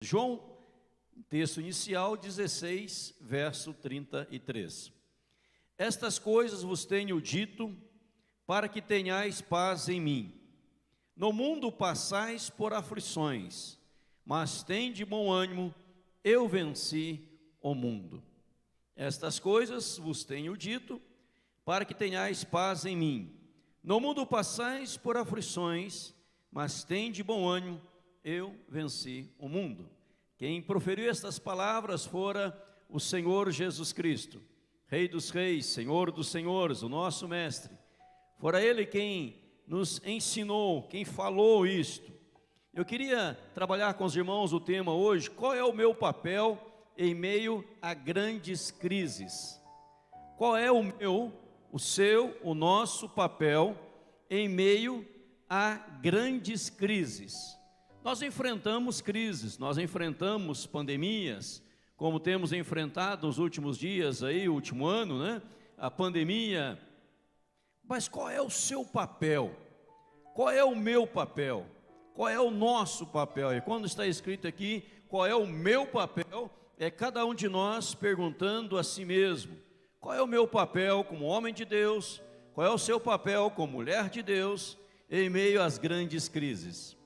João, texto inicial, 16, verso 33. Estas coisas vos tenho dito, para que tenhais paz em mim. No mundo passais por aflições, mas tende bom ânimo, eu venci o mundo. Estas coisas vos tenho dito, para que tenhais paz em mim. No mundo passais por aflições, mas tende bom ânimo, eu venci o mundo. Quem proferiu estas palavras fora o Senhor Jesus Cristo, Rei dos Reis, Senhor dos Senhores, o nosso Mestre. Fora Ele quem nos ensinou, quem falou isto. Eu queria trabalhar com os irmãos o tema hoje: qual é o meu papel em meio a grandes crises? Qual é o meu, o seu, o nosso papel em meio a grandes crises? Nós enfrentamos crises, nós enfrentamos pandemias, como temos enfrentado nos últimos dias aí, o último ano, né? A pandemia. Mas qual é o seu papel? Qual é o meu papel? Qual é o nosso papel? E quando está escrito aqui, qual é o meu papel? É cada um de nós perguntando a si mesmo: qual é o meu papel como homem de Deus? Qual é o seu papel como mulher de Deus em meio às grandes crises?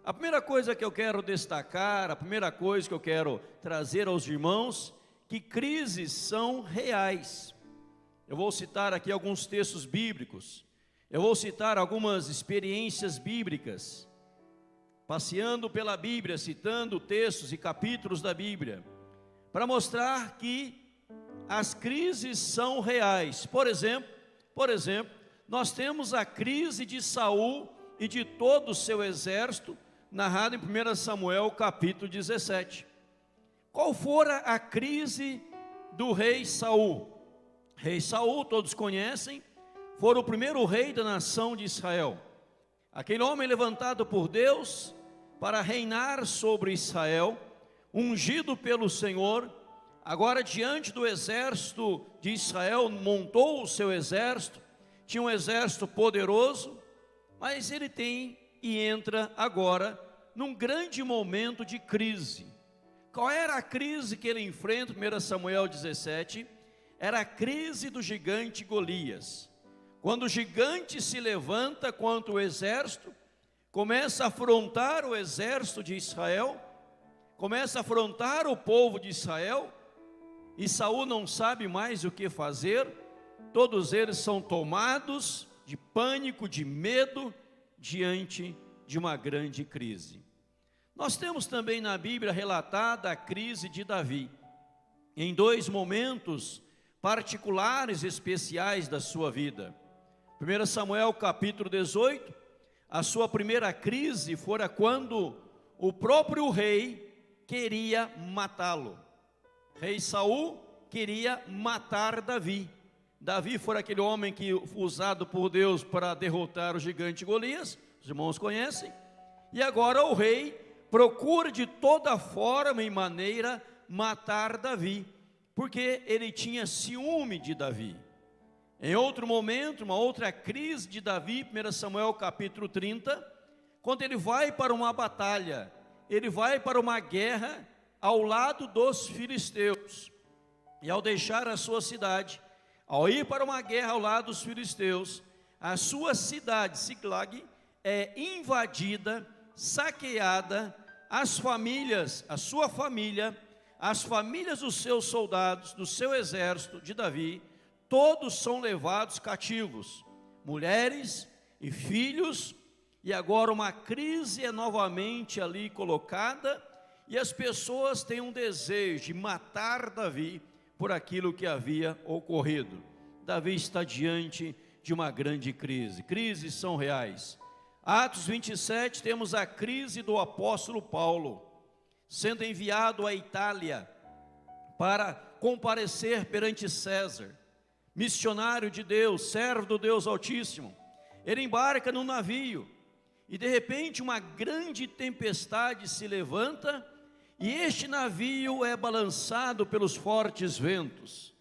A primeira coisa que eu quero destacar, a primeira coisa que eu quero trazer aos irmãos, que crises são reais. Eu vou citar aqui alguns textos bíblicos, eu vou citar algumas experiências bíblicas, passeando pela Bíblia, citando textos e capítulos da Bíblia, para mostrar que as crises são reais. Por exemplo, nós temos a crise de Saul e de todo o seu exército, narrado em 1 Samuel capítulo 17. Qual fora a crise do rei Saul? Rei Saul, todos conhecem, foi o primeiro rei da nação de Israel. Aquele homem levantado por Deus para reinar sobre Israel, ungido pelo Senhor. Agora, diante do exército de Israel, montou o seu exército, tinha um exército poderoso, mas ele e entra agora num grande momento de crise. Qual era a crise que ele enfrenta? 1 Samuel 17, era a crise do gigante Golias. Quando o gigante se levanta contra o exército, começa a afrontar o exército de Israel, começa a afrontar o povo de Israel, e Saul não sabe mais o que fazer. Todos eles são tomados de pânico, de medo, diante de uma grande crise. Nós temos também na Bíblia relatada a crise de Davi, em dois momentos particulares, especiais da sua vida. 1 Samuel capítulo 18, a sua primeira crise fora quando o próprio rei queria matá-lo. Rei Saul queria matar Davi. Davi foi aquele homem que foi usado por Deus para derrotar o gigante Golias, os irmãos conhecem. E agora o rei procura de toda forma e maneira matar Davi, porque ele tinha ciúme de Davi. Em outro momento, uma outra crise de Davi, 1 Samuel capítulo 30, quando ele vai para uma batalha, ele vai para uma guerra ao lado dos filisteus. E ao deixar a sua cidade, ao ir para uma guerra ao lado dos filisteus, a sua cidade, Siclag, é invadida, saqueada, as famílias, a sua família, as famílias dos seus soldados, do seu exército de Davi, todos são levados cativos, mulheres e filhos, e agora uma crise é novamente ali colocada, e as pessoas têm um desejo de matar Davi por aquilo que havia ocorrido. Davi está diante de uma grande crise. Crises são reais. Atos 27, temos a crise do apóstolo Paulo, sendo enviado à Itália para comparecer perante César, missionário de Deus, servo do Deus Altíssimo. Ele embarca num navio e de repente uma grande tempestade se levanta e este navio é balançado pelos fortes ventos.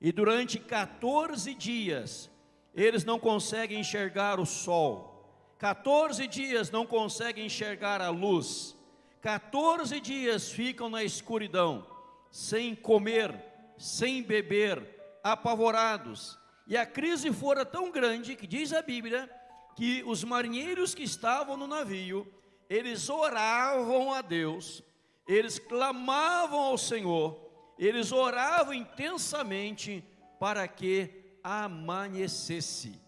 E durante 14 dias eles não conseguem enxergar o sol. 14 dias não conseguem enxergar a luz. 14 dias ficam na escuridão, sem comer, sem beber, apavorados. E a crise fora tão grande que diz a Bíblia que os marinheiros que estavam no navio, eles oravam a Deus, eles clamavam ao Senhor, eles oravam intensamente para que amanhecesse,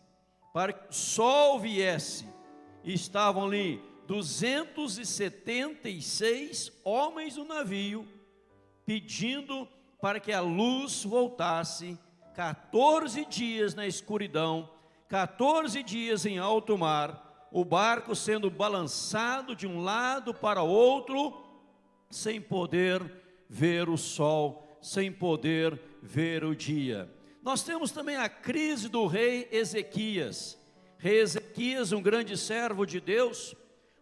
para que o sol viesse. E estavam ali 276 homens no navio, pedindo para que a luz voltasse. 14 dias na escuridão, 14 dias em alto mar, o barco sendo balançado de um lado para outro, sem poder ver o sol, sem poder ver o dia. Nós temos também a crise do rei Ezequias. Rei Ezequias, um grande servo de Deus,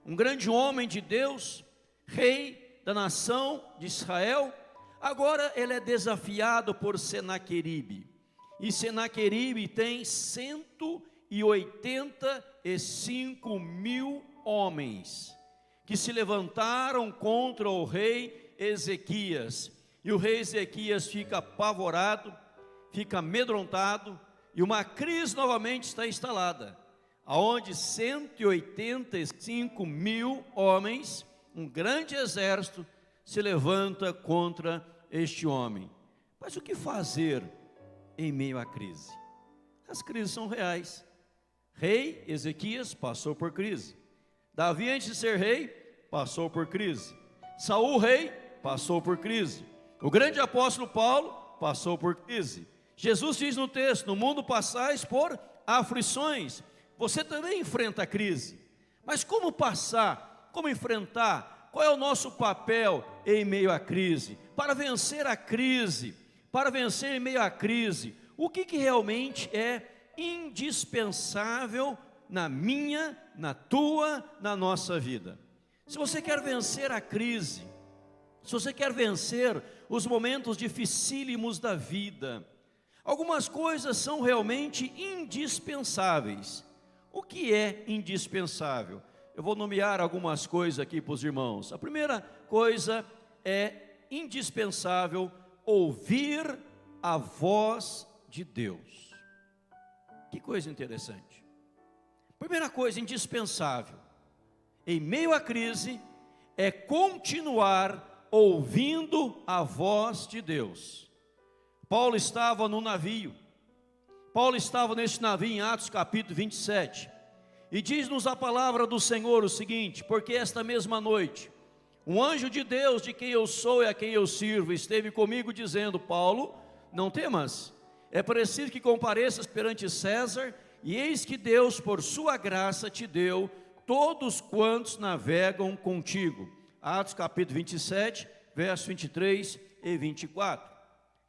um grande homem de Deus, rei da nação de Israel. Agora ele é desafiado por Senaqueribe. E Senaqueribe tem 185 mil homens que se levantaram contra o rei Ezequias. E o rei Ezequias fica apavorado, fica amedrontado, e uma crise novamente está instalada, aonde 185 mil homens, um grande exército, se levanta contra este homem. Mas o que fazer em meio à crise? As crises são reais. Rei Ezequias passou por crise. Davi, antes de ser rei, passou por crise. Saul, rei, passou por crise. O grande apóstolo Paulo passou por crise. Jesus diz no texto: no mundo passais por aflições. Você também enfrenta a crise. Mas como passar? Como enfrentar? Qual é o nosso papel em meio à crise? Para vencer a crise, para vencer em meio à crise, o que realmente é indispensável na minha, na tua, na nossa vida? Se você quer vencer a crise, se você quer vencer os momentos dificílimos da vida, algumas coisas são realmente indispensáveis. O que é indispensável? Eu vou nomear algumas coisas aqui para os irmãos. A primeira coisa é indispensável ouvir a voz de Deus. Que coisa interessante. Primeira coisa indispensável em meio à crise é continuar ouvindo a voz de Deus. Paulo estava no navio. Paulo estava neste navio em Atos capítulo 27. E diz-nos a palavra do Senhor o seguinte: porque esta mesma noite, um anjo de Deus, de quem eu sou e a quem eu sirvo, esteve comigo dizendo: Paulo, não temas, é preciso que compareças perante César, e eis que Deus, por sua graça, te deu todos quantos navegam contigo. Atos capítulo 27, verso 23 e 24.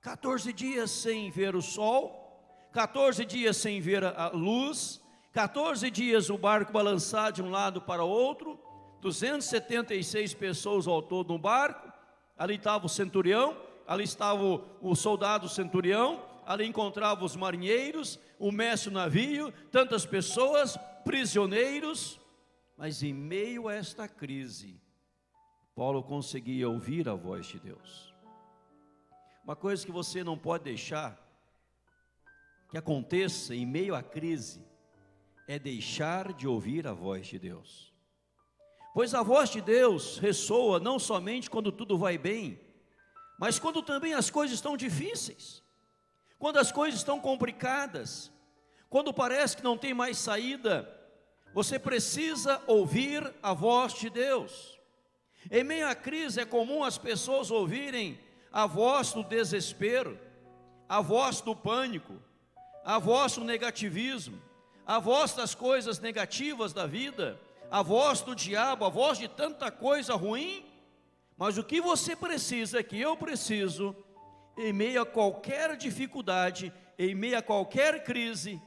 14 dias sem ver o sol, 14 dias sem ver a luz, 14 dias o barco balançar de um lado para o outro, 276 pessoas ao todo no barco. Ali estava o centurião, ali estava o soldado centurião, ali encontrava os marinheiros, o mestre do navio, tantas pessoas, prisioneiros. Mas em meio a esta crise, Paulo conseguia ouvir a voz de Deus. Uma coisa que você não pode deixar que aconteça em meio à crise é deixar de ouvir a voz de Deus. Pois a voz de Deus ressoa não somente quando tudo vai bem, mas quando também as coisas estão difíceis, quando as coisas estão complicadas, quando parece que não tem mais saída. Você precisa ouvir a voz de Deus. Em meio à crise é comum as pessoas ouvirem a voz do desespero, a voz do pânico, a voz do negativismo, a voz das coisas negativas da vida, a voz do diabo, a voz de tanta coisa ruim. Mas o que você precisa, que eu preciso, em meio a qualquer dificuldade, em meio a qualquer crise,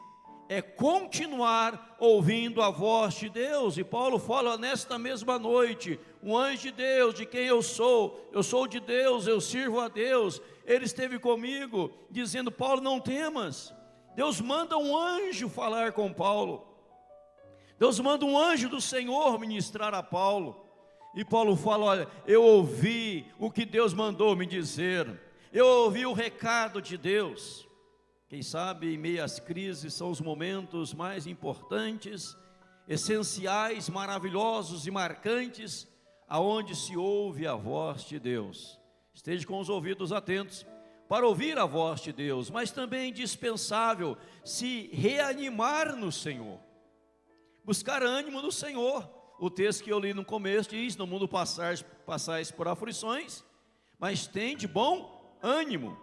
é continuar ouvindo a voz de Deus. E Paulo fala: nesta mesma noite, um anjo de Deus, de quem eu sou de Deus, eu sirvo a Deus, ele esteve comigo, dizendo: Paulo, não temas. Deus manda um anjo falar com Paulo, Deus manda um anjo do Senhor ministrar a Paulo. E Paulo fala: olha, eu ouvi o que Deus mandou me dizer, eu ouvi o recado de Deus. Quem sabe em meio às crises são os momentos mais importantes, essenciais, maravilhosos e marcantes, aonde se ouve a voz de Deus. Esteja com os ouvidos atentos para ouvir a voz de Deus, mas também é indispensável se reanimar no Senhor, buscar ânimo no Senhor. O texto que eu li no começo diz: no mundo passais por aflições, mas tem de bom ânimo.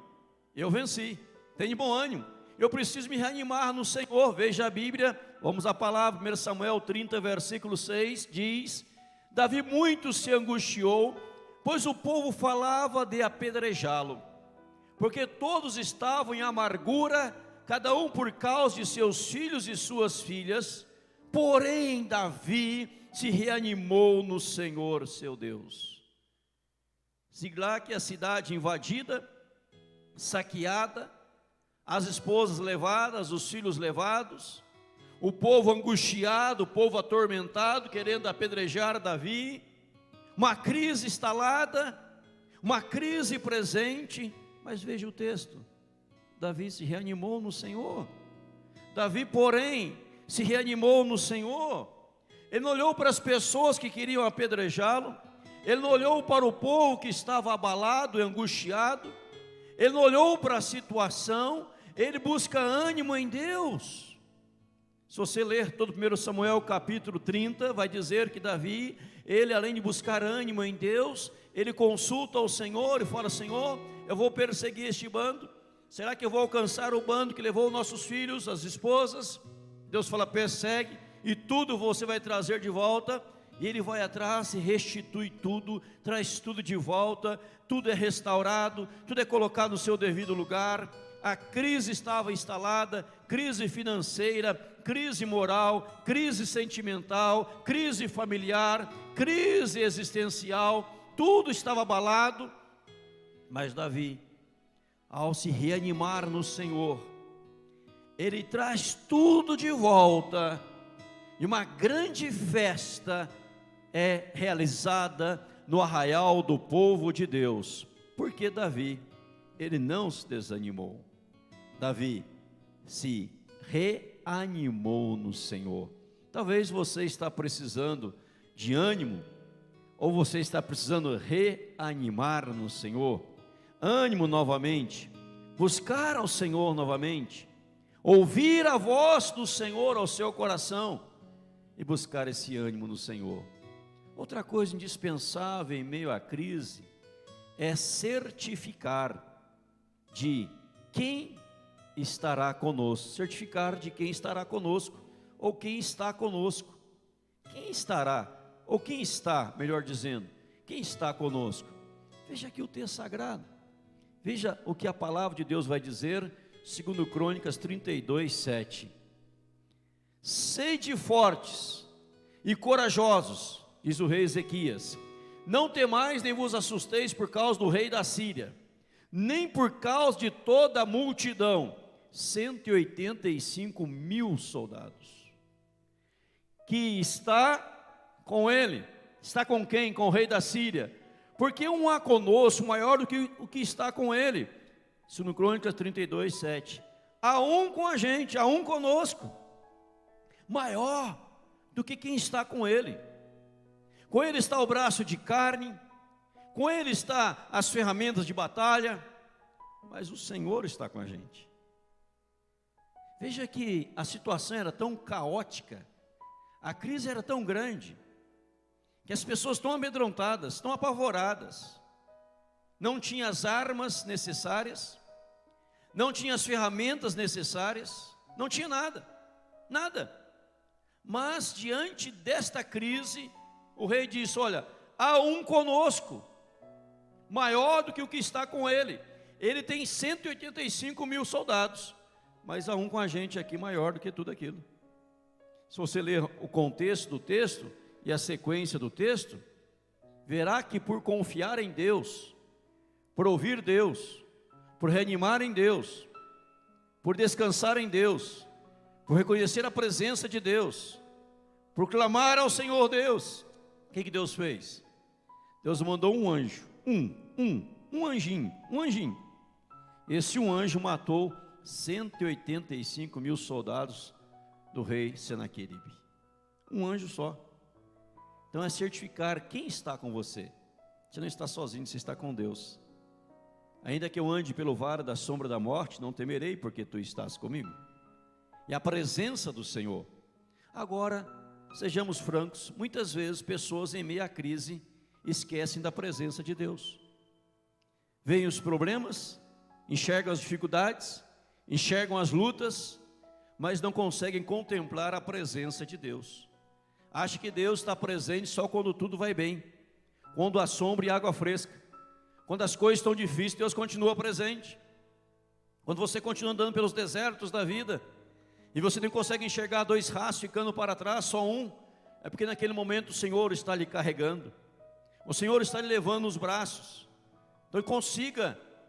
Eu venci, tem de bom ânimo. Eu preciso me reanimar no Senhor. Veja a Bíblia, vamos à palavra, 1 Samuel 30, versículo 6, diz: Davi muito se angustiou, pois o povo falava de apedrejá-lo, porque todos estavam em amargura, cada um por causa de seus filhos e suas filhas. Porém Davi se reanimou no Senhor seu Deus. Ziglag, a cidade invadida, saqueada, as esposas levadas, os filhos levados, o povo angustiado, o povo atormentado, querendo apedrejar Davi, uma crise instalada, uma crise presente. Mas veja o texto: Davi se reanimou no Senhor. Davi, porém, se reanimou no Senhor. Ele não olhou para as pessoas que queriam apedrejá-lo, ele não olhou para o povo que estava abalado e angustiado, ele não olhou para a situação, ele busca ânimo em Deus. Se você ler todo 1 Samuel capítulo 30, vai dizer que Davi, ele além de buscar ânimo em Deus, ele consulta ao Senhor e fala: Senhor, eu vou perseguir este bando, será que eu vou alcançar o bando que levou nossos filhos, as esposas? Deus fala: persegue, e tudo você vai trazer de volta. E ele vai atrás e restitui tudo, traz tudo de volta, tudo é restaurado, tudo é colocado no seu devido lugar. A crise estava instalada, crise financeira, crise moral, crise sentimental, crise familiar, crise existencial, tudo estava abalado. Mas Davi, ao se reanimar no Senhor, ele traz tudo de volta, e uma grande festa é realizada no arraial do povo de Deus, porque Davi, ele não se desanimou. Davi se reanimou no Senhor. Talvez você está precisando de ânimo, ou você está precisando reanimar no Senhor. Ânimo novamente, buscar ao Senhor novamente, ouvir a voz do Senhor ao seu coração e buscar esse ânimo no Senhor. Outra coisa indispensável em meio à crise é certificar de quem estará conosco. Certificar de quem estará conosco, ou quem está conosco. Quem estará, ou quem está, melhor dizendo, quem está conosco? Veja aqui o texto sagrado. Veja o que a palavra de Deus vai dizer, segundo Crônicas 32, 7. Sede fortes e corajosos, diz o rei Ezequias, não temais nem vos assusteis por causa do rei da Síria, nem por causa de toda a multidão, 185 mil soldados, que está com ele. Está com quem? Com o rei da Síria. Porque um há conosco maior do que o que está com ele. Isso no Crônicas 32, 7. Há um com a gente, há um conosco, maior do que quem está com ele. Com ele está o braço de carne, com ele está as ferramentas de batalha, mas o Senhor está com a gente. Veja que a situação era tão caótica, a crise era tão grande, que as pessoas estão amedrontadas, estão apavoradas, não tinham as armas necessárias, não tinham as ferramentas necessárias, não tinha nada, nada. Mas diante desta crise, o rei disse: olha, há um conosco, maior do que o que está com ele. Ele tem 185 mil soldados, mas há um com a gente aqui maior do que tudo aquilo. Se você ler o contexto do texto e a sequência do texto, verá que por confiar em Deus, por ouvir Deus, por reanimar em Deus, por descansar em Deus, por reconhecer a presença de Deus, por clamar ao Senhor Deus, o que Deus fez? Deus mandou um anjo, um anjinho. Esse um anjo matou 185 mil soldados do rei Senaqueribe. Um anjo só. Então é certificar quem está com você. Você não está sozinho, você está com Deus. Ainda que eu ande pelo vale da sombra da morte, não temerei, porque tu estás comigo. E a presença do Senhor. Agora, sejamos francos, muitas vezes pessoas em meio à crise esquecem da presença de Deus. Vêm os problemas, enxergam as dificuldades, enxergam as lutas, mas não conseguem contemplar a presença de Deus. Acha que Deus está presente só quando tudo vai bem, quando há sombra e água fresca. Quando as coisas estão difíceis, Deus continua presente. Quando você continua andando pelos desertos da vida, e você não consegue enxergar dois rastros ficando para trás, só um, é porque naquele momento o Senhor está lhe carregando, o Senhor está lhe levando nos braços. Então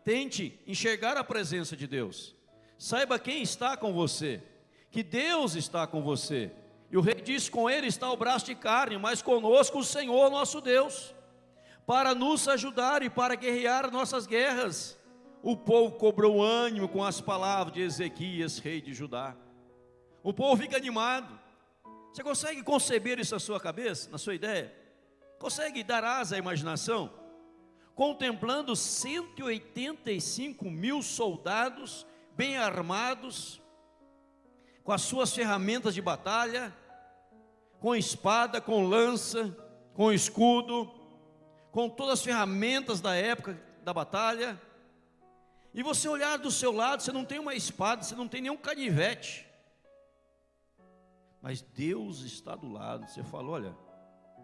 tente enxergar a presença de Deus. Saiba quem está com você, que Deus está com você. E o rei disse: com ele está o braço de carne, mas conosco o Senhor nosso Deus, para nos ajudar e para guerrear nossas guerras. O povo cobrou ânimo com as palavras de Ezequias, rei de Judá. O povo fica animado. Você consegue conceber isso na sua cabeça, na sua ideia? Consegue dar asa à imaginação? Contemplando 185 mil soldados bem armados, com as suas ferramentas de batalha, com espada, com lança, com escudo, com todas as ferramentas da época da batalha. E você olhar do seu lado, você não tem uma espada, você não tem nenhum canivete, mas Deus está do lado. Você fala: olha,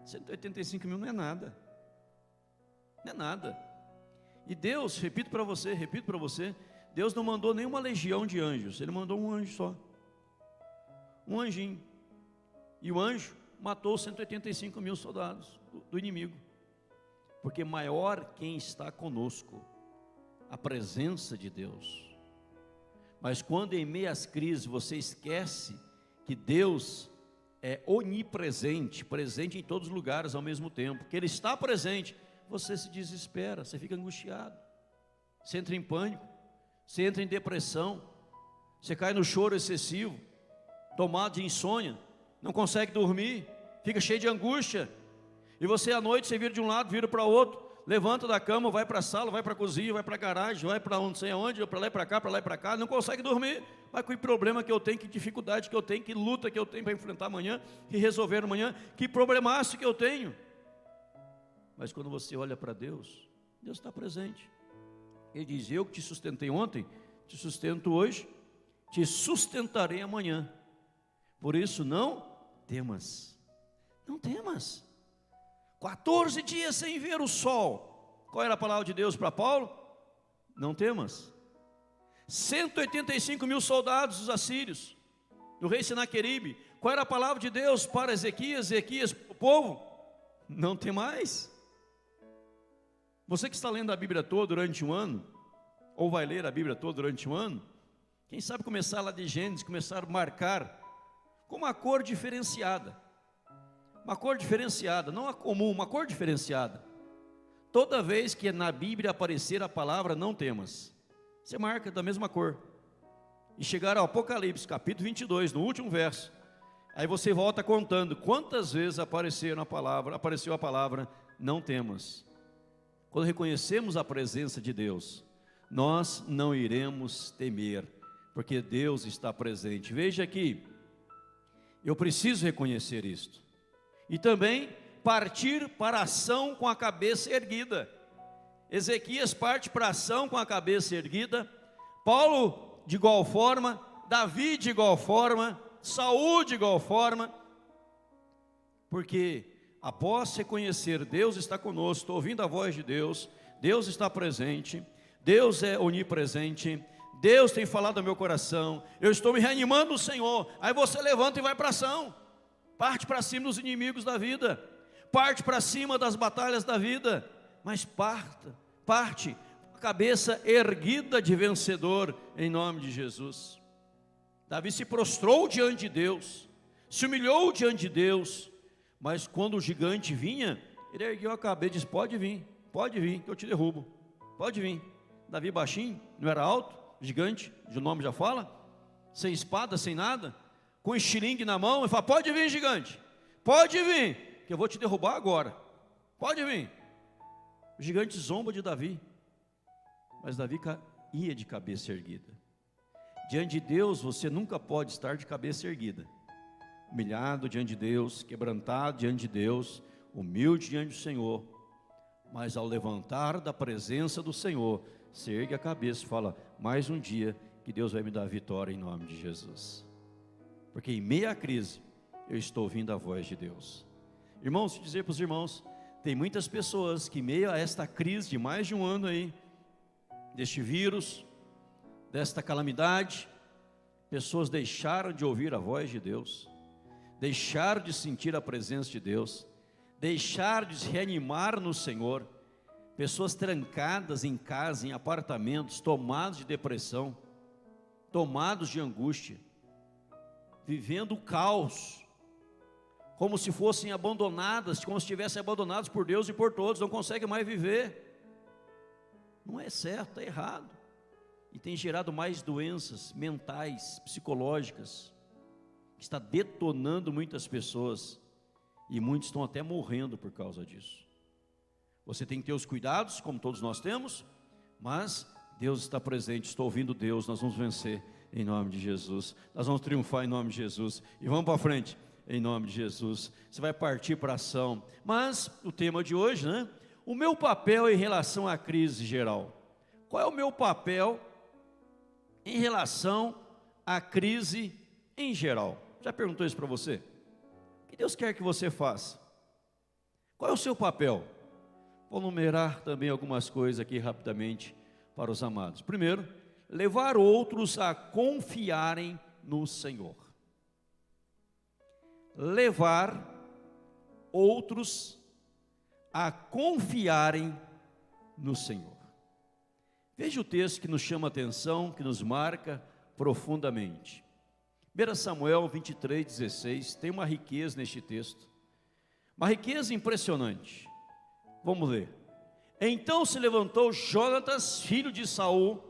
185 mil não é nada, não é nada. E Deus, repito para você, Deus não mandou nenhuma legião de anjos, Ele mandou um anjo só, um anjinho. E o anjo matou 185 mil soldados do inimigo, porque maior quem está conosco, a presença de Deus. Mas quando em meio às crises você esquece que Deus é onipresente, presente em todos os lugares ao mesmo tempo, que Ele está presente, você se desespera, você fica angustiado, você entra em pânico, você entra em depressão, você cai no choro excessivo, tomado de insônia, não consegue dormir, fica cheio de angústia. E você à noite, você vira de um lado, vira para o outro, levanta da cama, vai para a sala, vai para a cozinha, vai para a garagem, vai para não sei aonde, para lá e para cá, não consegue dormir. Mas que problema que eu tenho, que dificuldade que eu tenho, que luta que eu tenho para enfrentar amanhã, que resolver amanhã, que problemaço que eu tenho. Mas quando você olha para Deus, Deus está presente. Ele diz: eu que te sustentei ontem, te sustento hoje, te sustentarei amanhã. Por isso não temas, não temas. 14 dias sem ver o sol. Qual era a palavra de Deus para Paulo? Não temas. 185 mil soldados dos assírios, do rei Senaqueribe. Qual era a palavra de Deus para Ezequias, o povo? Não temais. Você que está lendo a Bíblia toda durante um ano, ou vai ler a Bíblia toda durante um ano, quem sabe começar lá de Gênesis, começar a marcar com uma cor diferenciada. Uma cor diferenciada, não a comum, uma cor diferenciada. Toda vez que na Bíblia aparecer a palavra não temas, você marca da mesma cor. E chegar ao Apocalipse, capítulo 22, no último verso, aí você volta contando quantas vezes apareceu a palavra não temas. Quando reconhecemos a presença de Deus, nós não iremos temer, porque Deus está presente. Veja aqui, eu preciso reconhecer isto. E também partir para a ação com a cabeça erguida. Ezequias parte para a ação com a cabeça erguida. Paulo de igual forma, Davi de igual forma, Saúl de igual forma. Porque após reconhecer Deus está conosco, estou ouvindo a voz de Deus, Deus está presente, Deus é onipresente, Deus tem falado ao meu coração, eu estou me reanimando no Senhor. Aí você levanta e vai para a ação. Parte para cima dos inimigos da vida, parte para cima das batalhas da vida, mas parte com a cabeça erguida de vencedor, em nome de Jesus. Davi se prostrou diante de Deus, se humilhou diante de Deus, mas quando o gigante vinha, Ele ergueu a cabeça e disse: pode vir, que eu te derrubo, pode vir. Davi baixinho, não era alto, gigante, o nome já fala, sem espada, sem nada, com estilingue na mão, e fala: pode vir, gigante, pode vir, que eu vou te derrubar agora, pode vir. O gigante zomba de Davi, mas Davi ia de cabeça erguida. Diante de Deus, você nunca pode estar de cabeça erguida, humilhado diante de Deus, quebrantado diante de Deus, humilde diante do Senhor, mas ao levantar da presença do Senhor, você ergue a cabeça e fala: mais um dia que Deus vai me dar vitória em nome de Jesus, porque em meio à crise, eu estou ouvindo a voz de Deus. Irmãos, se dizer para os irmãos, tem muitas pessoas que em meio a esta crise de mais de um ano aí, deste vírus, desta calamidade, pessoas deixaram de ouvir a voz de Deus, deixaram de sentir a presença de Deus, deixaram de se reanimar no Senhor, pessoas trancadas em casa, em apartamentos, tomados de depressão, tomados de angústia, vivendo o caos, como se fossem abandonadas, como se estivessem abandonados por Deus e por todos, não conseguem mais viver. Não é certo, é errado, e tem gerado mais doenças mentais, psicológicas, que está detonando muitas pessoas, e muitos estão até morrendo por causa disso. Você tem que ter os cuidados, como todos nós temos, mas Deus está presente, estou ouvindo Deus, nós vamos vencer em nome de Jesus, nós vamos triunfar em nome de Jesus, e vamos para frente em nome de Jesus. Você vai partir para a ação, mas o tema de hoje, né? O meu papel em relação à crise geral. Qual é o meu papel em relação à crise em geral? Já perguntou isso para você? O que Deus quer que você faça? Qual é o seu papel? Vou numerar também algumas coisas aqui rapidamente para os amados. Primeiro, levar outros a confiarem no Senhor. Levar outros a confiarem no Senhor. Veja o texto que nos chama a atenção, que nos marca profundamente. 1 Samuel 23:16, tem uma riqueza neste texto, uma riqueza impressionante. Vamos ler. Então se levantou Jonatas, filho de Saul,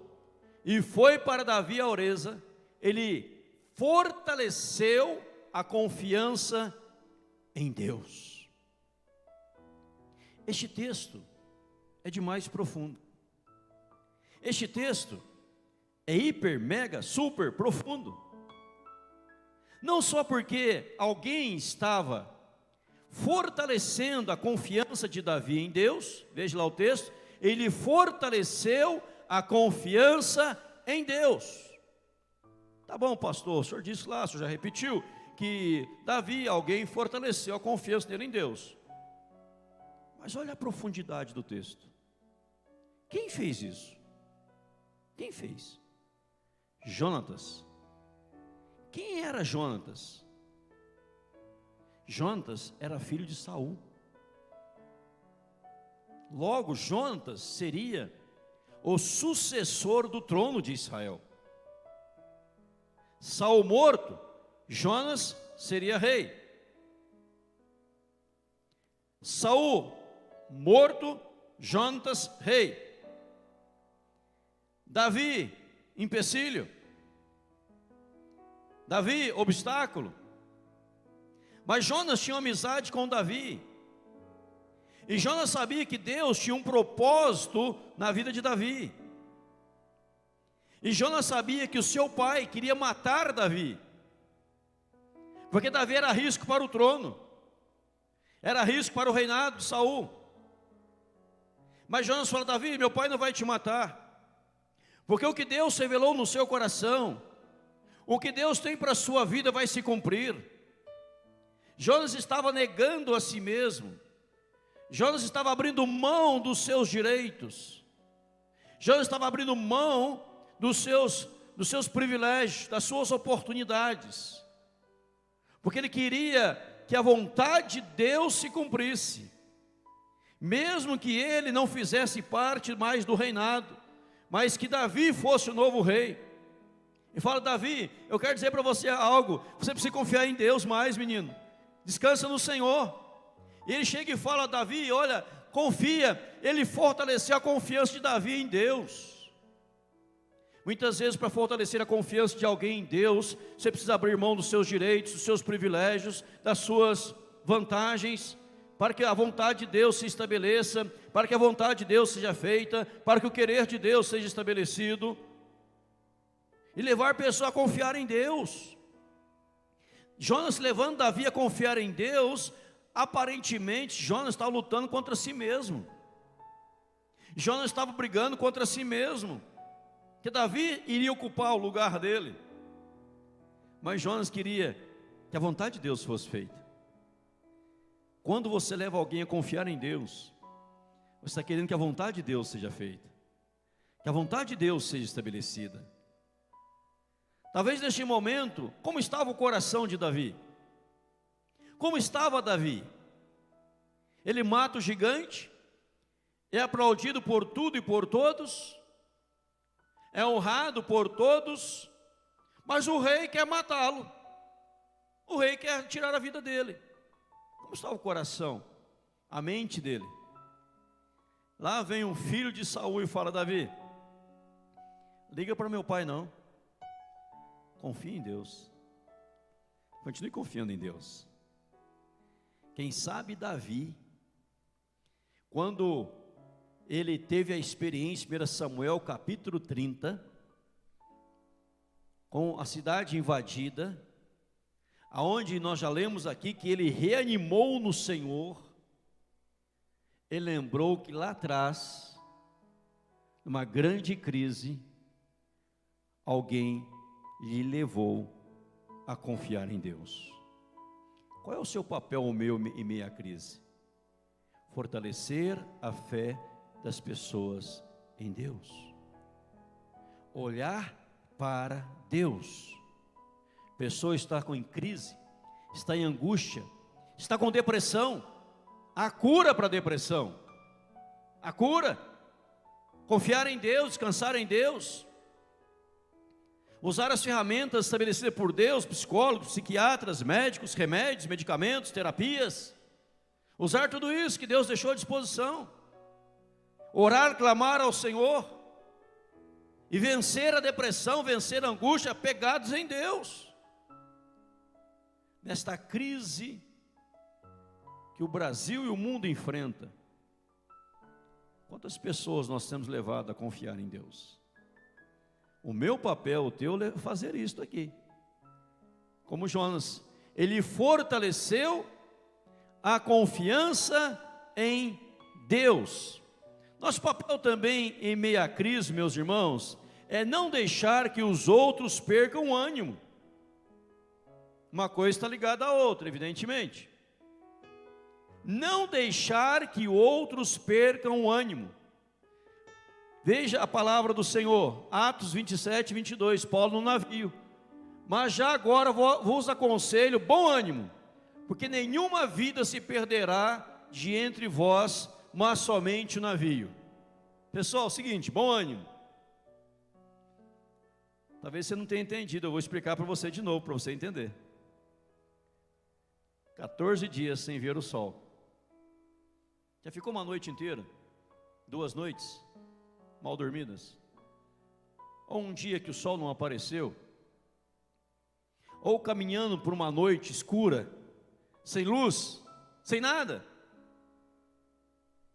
e foi para Davi a Oreza. Ele fortaleceu a confiança em Deus. Este texto é demais profundo. Este texto é hiper, mega, super profundo. Não só porque alguém estava fortalecendo a confiança de Davi em Deus, veja lá o texto, ele fortaleceu a confiança em Deus. Tá bom, pastor, o senhor disse lá, o senhor já repetiu, que Davi, alguém fortaleceu a confiança dele em Deus. Mas olha a profundidade do texto. Quem fez isso? Quem fez? Jonatas. Quem era Jonatas? Jonatas era filho de Saul. Logo, Jonatas seria o sucessor do trono de Israel. Saul morto, Jonas seria rei. Saul morto, Jonatas rei. Davi, empecilho. Davi, obstáculo. Mas Jonas tinha uma amizade com Davi. E Jonas sabia que Deus tinha um propósito na vida de Davi. E Jonas sabia que o seu pai queria matar Davi, porque Davi era risco para o trono, era risco para o reinado de Saul. Mas Jonas falou: Davi, meu pai não vai te matar, porque o que Deus revelou no seu coração, o que Deus tem para a sua vida vai se cumprir. Jonas estava negando a si mesmo, Jonas estava abrindo mão dos seus direitos, Jonas estava abrindo mão dos seus privilégios, das suas oportunidades, porque ele queria que a vontade de Deus se cumprisse, mesmo que ele não fizesse parte mais do reinado, mas que Davi fosse o novo rei. E fala: Davi, eu quero dizer para você algo, você precisa confiar em Deus mais, menino, descansa no Senhor. Ele chega e fala a Davi, olha, confia. Ele fortaleceu a confiança de Davi em Deus. Muitas vezes, para fortalecer a confiança de alguém em Deus, você precisa abrir mão dos seus direitos, dos seus privilégios, das suas vantagens, para que a vontade de Deus se estabeleça, para que a vontade de Deus seja feita, para que o querer de Deus seja estabelecido, e levar a pessoa a confiar em Deus. Jonas, levando Davi a confiar em Deus, aparentemente Jonas estava lutando contra si mesmo. Jonas estava brigando contra si mesmo, que Davi iria ocupar o lugar dele. Mas Jonas queria que a vontade de Deus fosse feita. Quando você leva alguém a confiar em Deus, você está querendo que a vontade de Deus seja feita, que a vontade de Deus seja estabelecida. Talvez neste momento, como estava o coração de Davi? Como estava Davi? Ele mata o gigante, é aplaudido por tudo e por todos, é honrado por todos, mas o rei quer matá-lo, o rei quer tirar a vida dele. Como estava o coração, a mente dele? Lá vem um filho de Saul e fala, Davi, liga para meu pai não. Confie em Deus. Continue confiando em Deus. Quem sabe Davi, quando ele teve a experiência, 1 Samuel capítulo 30, com a cidade invadida, aonde nós já lemos aqui que ele reanimou no Senhor, ele lembrou que lá atrás, numa grande crise, alguém lhe levou a confiar em Deus. Qual é o seu papel, o meu, em meio à crise? Fortalecer a fé das pessoas em Deus. Olhar para Deus. A pessoa está em crise, está em angústia, está com depressão. Há cura para a depressão. Há cura. Confiar em Deus, descansar em Deus. Usar as ferramentas estabelecidas por Deus, psicólogos, psiquiatras, médicos, remédios, medicamentos, terapias. Usar tudo isso que Deus deixou à disposição. Orar, clamar ao Senhor. E vencer a depressão, vencer a angústia, pegados em Deus. Nesta crise que o Brasil e o mundo enfrentam, quantas pessoas nós temos levado a confiar em Deus? O meu papel, o teu, é fazer isto aqui. Como Jonas, ele fortaleceu a confiança em Deus. Nosso papel também em meio à crise, meus irmãos, é não deixar que os outros percam o ânimo. Uma coisa está ligada à outra, evidentemente. Não deixar que outros percam o ânimo. Veja a palavra do Senhor, Atos 27, 22, Paulo no navio. Mas já agora vos aconselho bom ânimo, porque nenhuma vida se perderá de entre vós, mas somente o navio. Pessoal, é o seguinte, bom ânimo. Talvez você não tenha entendido, eu vou explicar para você de novo, para você entender. 14 dias sem ver o sol. Já ficou uma noite inteira? 2 noites? Mal dormidas? Ou um dia que o sol não apareceu? Ou caminhando por uma noite escura, sem luz, sem nada?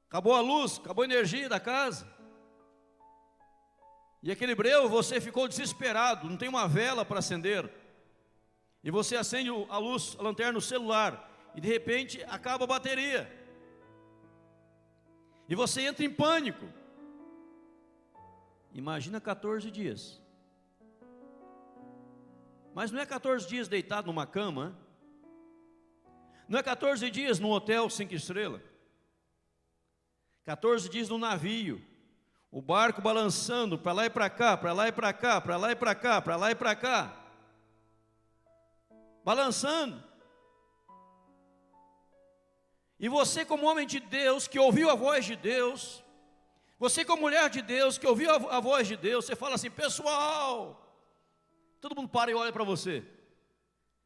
Acabou a luz, acabou a energia da casa. E aquele breu, você ficou desesperado, não tem uma vela para acender. E você acende a luz, a lanterna no celular, e de repente acaba a bateria. E você entra em pânico. Imagina 14 dias. Mas não é 14 dias deitado numa cama, não é 14 dias num hotel 5 estrelas, 14 dias num navio, o barco balançando para lá e para cá, para lá e para cá, para lá e para cá, para lá e para cá, balançando. E você, como homem de Deus, que ouviu a voz de Deus, você, como mulher de Deus, que ouviu a voz de Deus, você fala assim: pessoal, todo mundo para e olha para você,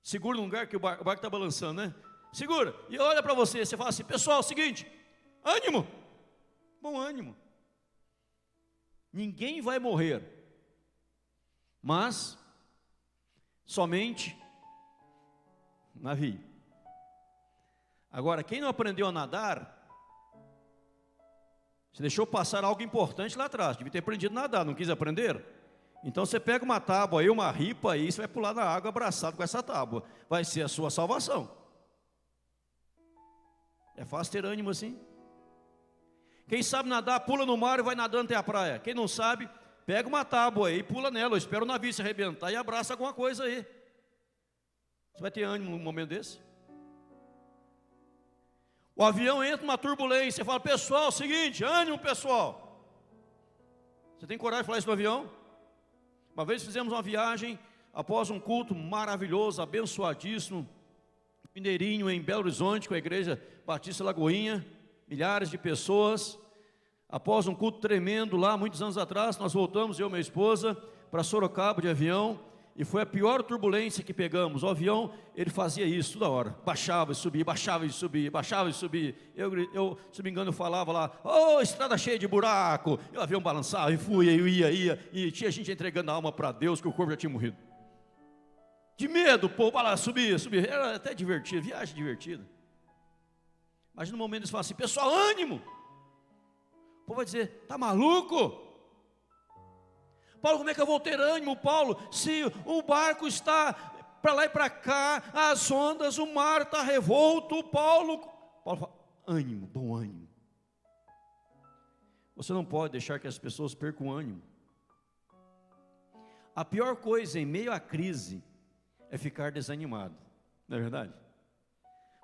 segura no lugar que o barco está balançando, né? segura, e olha para você, você fala assim, pessoal, é o seguinte, ânimo, bom ânimo. Ninguém vai morrer, mas somente navio. Agora, quem não aprendeu a nadar, você deixou passar algo importante lá atrás, devia ter aprendido a nadar, não quis aprender? Então você pega uma tábua aí, uma ripa aí, você vai pular na água abraçado com essa tábua, vai ser a sua salvação. É fácil ter ânimo assim. Quem sabe nadar, pula no mar e vai nadando até a praia. Quem não sabe, pega uma tábua aí e pula nela, espera o navio se arrebentar e abraça alguma coisa aí. Você vai ter ânimo num momento desse? O avião entra numa turbulência, fala, pessoal, seguinte, ânimo pessoal. Você tem coragem de falar isso no avião? Uma vez fizemos uma viagem, após um culto maravilhoso, abençoadíssimo, Mineirinho, em Belo Horizonte, com a igreja Batista Lagoinha, milhares de pessoas. Após um culto tremendo lá, muitos anos atrás, nós voltamos, eu e minha esposa, para Sorocaba de avião, e foi a pior turbulência que pegamos. O avião, ele fazia isso toda hora, baixava e subia, baixava e subia, baixava e subia. Eu, se não me engano, eu falava lá, oh, estrada cheia de buraco. E o avião balançava, e fui, eu ia, e tinha gente entregando a alma para Deus, que o corpo já tinha morrido. De medo, o povo lá, subia, era até divertido, viagem divertida. Mas no momento eles falam assim, pessoal, ânimo. O povo vai dizer, tá maluco? Paulo, como é que eu vou ter ânimo, Paulo, se o barco está para lá e para cá, as ondas, o mar está revolto, Paulo fala, ânimo, bom ânimo. Você não pode deixar que as pessoas percam o ânimo. A pior coisa em meio à crise é ficar desanimado, não é verdade?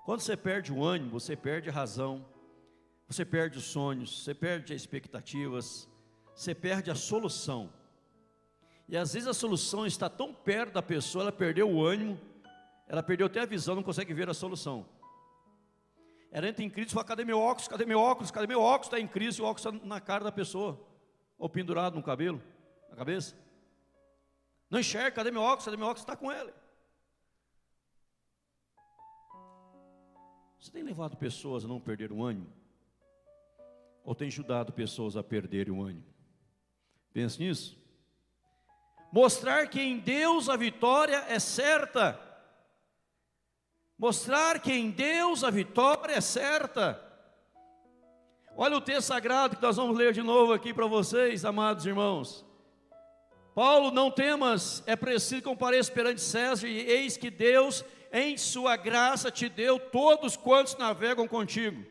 Quando você perde o ânimo, você perde a razão, você perde os sonhos, você perde as expectativas, você perde a solução. E às vezes a solução está tão perto da pessoa, ela perdeu o ânimo, ela perdeu até a visão, não consegue ver a solução. Ela entra em crise e fala, cadê meu óculos, cadê meu óculos, cadê meu óculos? Está em crise, o óculos está na cara da pessoa, ou pendurado no cabelo, na cabeça. Não enxerga, cadê meu óculos, está com ela. Você tem levado pessoas a não perder o ânimo? Ou tem ajudado pessoas a perderem o ânimo? Pense nisso. Mostrar que em Deus a vitória é certa. Mostrar que em Deus a vitória é certa. Olha o texto sagrado que nós vamos ler de novo aqui para vocês, amados irmãos. Paulo, não temas, é preciso que compareça perante César, e eis que Deus, em sua graça, te deu todos quantos navegam contigo.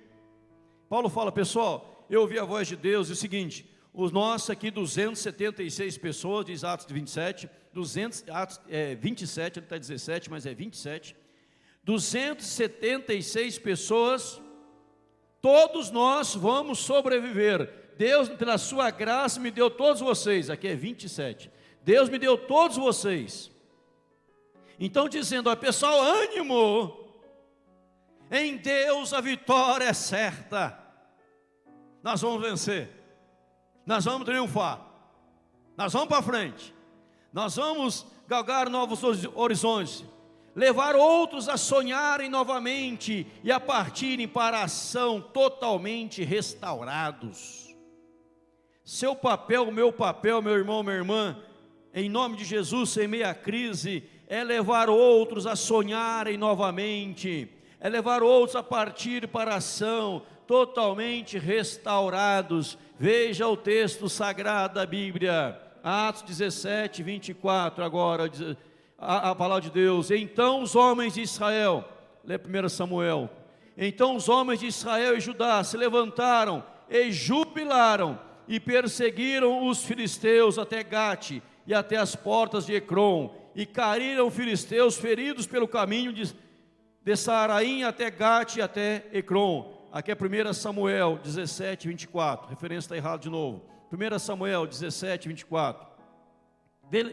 Paulo fala, pessoal, eu ouvi a voz de Deus, e o seguinte, os nossos aqui 276 pessoas, diz Atos 27, 27, ele está 17, mas é 27, 276 pessoas, todos nós vamos sobreviver. Deus, pela sua graça, me deu todos vocês, aqui é 27, Deus me deu todos vocês. Então dizendo, ó, pessoal, ânimo, em Deus a vitória é certa, nós vamos vencer. Nós vamos triunfar, nós vamos para frente, nós vamos galgar novos horizontes, levar outros a sonharem novamente e a partirem para a ação totalmente restaurados. Seu papel, meu irmão, minha irmã, em nome de Jesus, em meio à crise, é levar outros a sonharem novamente, é levar outros a partir para a ação totalmente restaurados. Veja o texto sagrado da Bíblia, Atos 17, 24, agora, a palavra de Deus. Então os homens de Israel, lê 1 Samuel, então os homens de Israel e Judá se levantaram e jubilaram, e perseguiram os filisteus até Gate, e até as portas de Ecrom, e caíram os filisteus feridos pelo caminho de Saaraim até Gate e até Ecrom. Aqui é 1 Samuel 17, 24, referência está errada de novo, 1 Samuel 17, 24,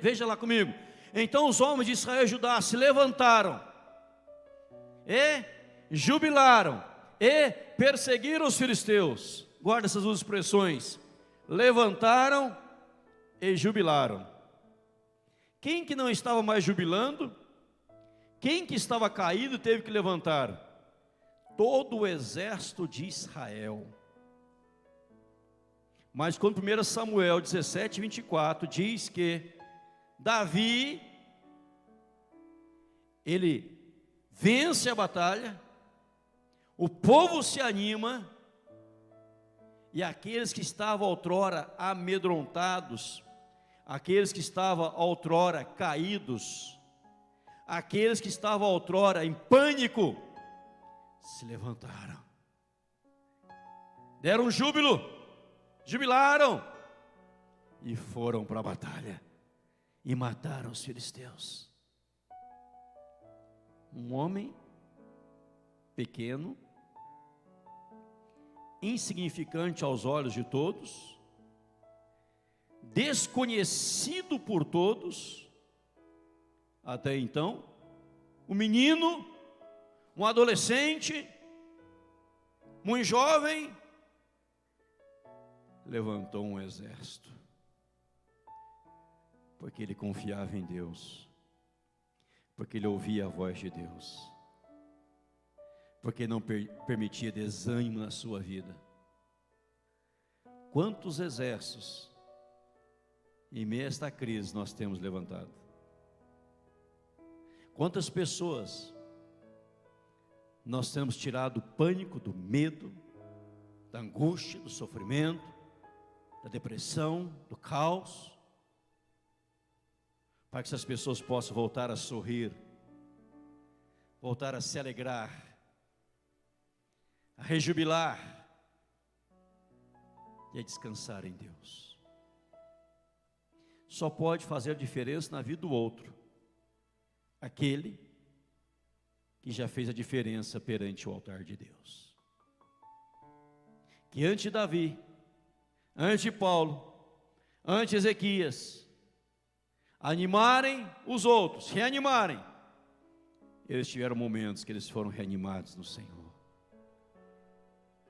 veja lá comigo. Então os homens de Israel e Judá se levantaram, e jubilaram, e perseguiram os filisteus. Guarda essas duas expressões, levantaram e jubilaram. Quem que não estava mais jubilando? Quem que estava caído teve que levantar? todo o exército de Israel. Mas quando 1 Samuel 17, 24 diz que Davi, ele vence a batalha, o povo se anima, e aqueles que estavam outrora amedrontados, aqueles que estavam outrora caídos, aqueles que estavam outrora em pânico, se levantaram, deram júbilo, jubilaram, e foram para a batalha, e mataram os filisteus. Um homem pequeno, insignificante aos olhos de todos, desconhecido por todos, até então, um menino, um adolescente, muito jovem, levantou um exército, porque ele confiava em Deus, porque ele ouvia a voz de Deus, porque não permitia desânimo na sua vida. Quantos exércitos, em meio a esta crise, nós temos levantado? Quantas pessoas nós temos tirado do pânico, do medo, da angústia, do sofrimento, da depressão, do caos, para que essas pessoas possam voltar a sorrir, voltar a se alegrar, a rejubilar e a descansar em Deus. Só pode fazer diferença na vida do outro aquele que já fez a diferença perante o altar de Deus. Que antes de Davi, antes de Paulo, antes de Ezequias animarem os outros, reanimarem, eles tiveram momentos que eles foram reanimados no Senhor.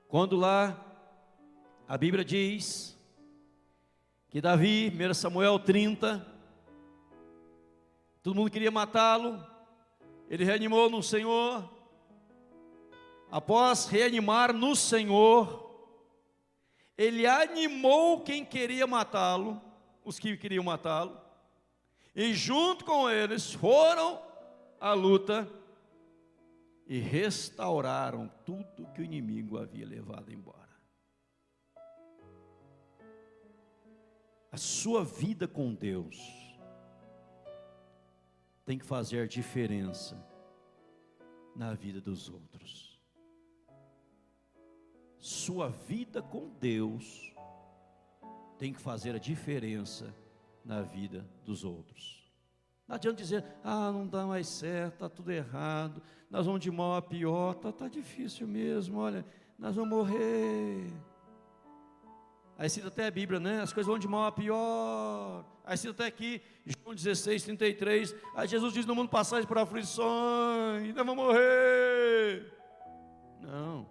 Quando lá a Bíblia diz que Davi, 1 Samuel 30, todo mundo queria matá-lo, ele reanimou no Senhor. Após reanimar no Senhor, ele animou quem queria matá-lo, os que queriam matá-lo, e junto com eles foram à luta e restauraram tudo que o inimigo havia levado embora. A sua vida com Deus tem que fazer diferença na vida dos outros. Sua vida com Deus tem que fazer a diferença na vida dos outros. Não adianta dizer, não dá mais certo, está tudo errado, nós vamos de mal a pior, está difícil mesmo, olha, nós vamos morrer. Aí cita até a Bíblia, né? As coisas vão de mal a pior. Aí cita até aqui, João 16, 33. Aí Jesus diz, no mundo passais por aflições, nós vamos morrer. Não.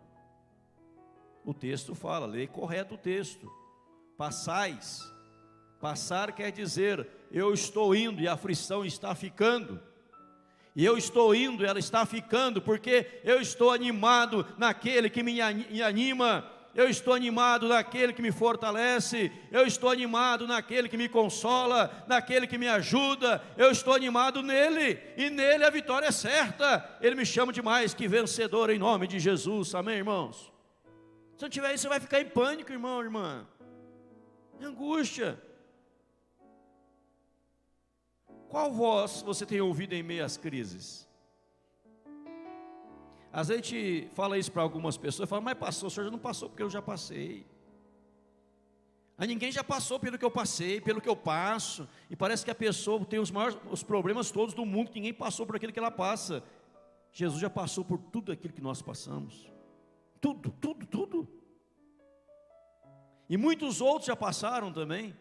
O texto fala, lê correto o texto. Passais. Passar quer dizer, eu estou indo e a aflição está ficando. E eu estou indo e ela está ficando, porque eu estou animado naquele que me anima. Eu estou animado naquele que me fortalece, eu estou animado naquele que me consola, naquele que me ajuda, eu estou animado nele, e nele a vitória é certa. Ele me chama de mais que vencedor em nome de Jesus, amém, irmãos? Se não tiver isso, você vai ficar em pânico, irmão, irmã, em angústia. Qual voz você tem ouvido em meio às crises? Às vezes a gente fala isso para algumas pessoas, fala, mas pastor, o senhor já não passou porque eu já passei. Ninguém já passou pelo que eu passei, pelo que eu passo, e parece que a pessoa tem os problemas todos do mundo, que ninguém passou por aquilo que ela passa. Jesus já passou por tudo aquilo que nós passamos, tudo. E muitos outros já passaram também.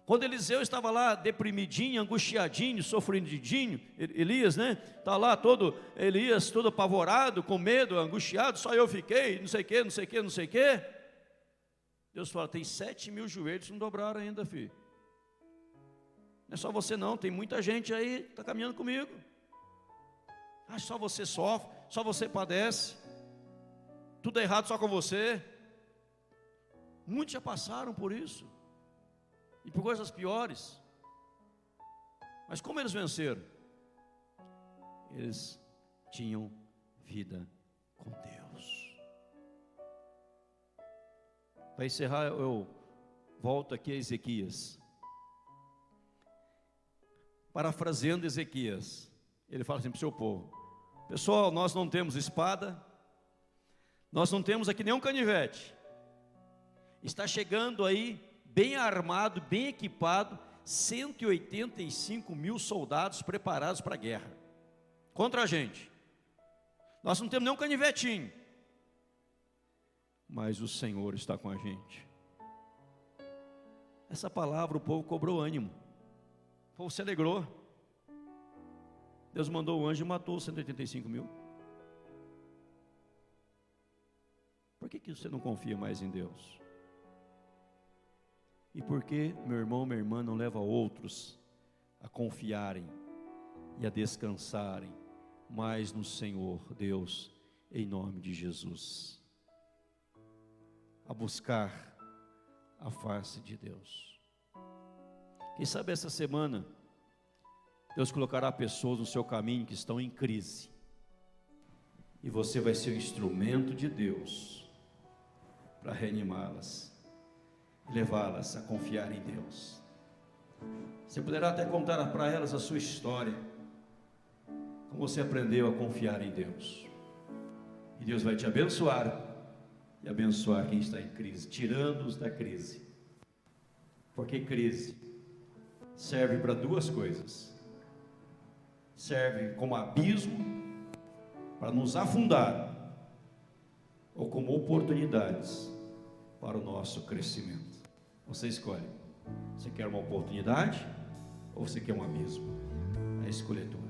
Quando Eliseu estava lá deprimidinho, angustiadinho, sofridinho, Elias, né? Está lá Elias todo apavorado, com medo, angustiado, só eu fiquei, não sei o que. Deus fala, tem 7.000 joelhos que não dobraram ainda, filho. Não é só você não, tem muita gente aí que está caminhando comigo. Só você sofre. só você padece, tudo é errado só com você. Muitos já passaram por isso, e por coisas piores. Mas como eles venceram? Eles tinham vida com Deus. Para encerrar, eu volto aqui a Ezequias. Parafraseando Ezequias, ele fala assim para o seu povo: pessoal, nós não temos espada, nós não temos aqui nenhum canivete. Está chegando aí, bem armado, bem equipado, 185 mil soldados preparados para a guerra, contra a gente. Nós não temos nenhum canivetinho, mas o Senhor está com a gente. Essa palavra o povo cobrou ânimo, o povo se alegrou. Deus mandou o anjo e matou 185 mil. Por que você não confia mais em Deus? E por que, meu irmão, minha irmã, não leva outros a confiarem e a descansarem mais no Senhor Deus, em nome de Jesus, a buscar a face de Deus? Quem sabe essa semana Deus colocará pessoas no seu caminho que estão em crise, e você vai ser o instrumento de Deus para reanimá-las, levá-las a confiar em Deus. Você poderá até contar para elas a sua história, como você aprendeu a confiar em Deus, e Deus vai te abençoar e abençoar quem está em crise, tirando-os da crise. Porque crise serve para duas coisas: serve como abismo para nos afundar, ou como oportunidades para o nosso crescimento. Você escolhe. Você quer uma oportunidade ou você quer um abismo? A escolha é tua.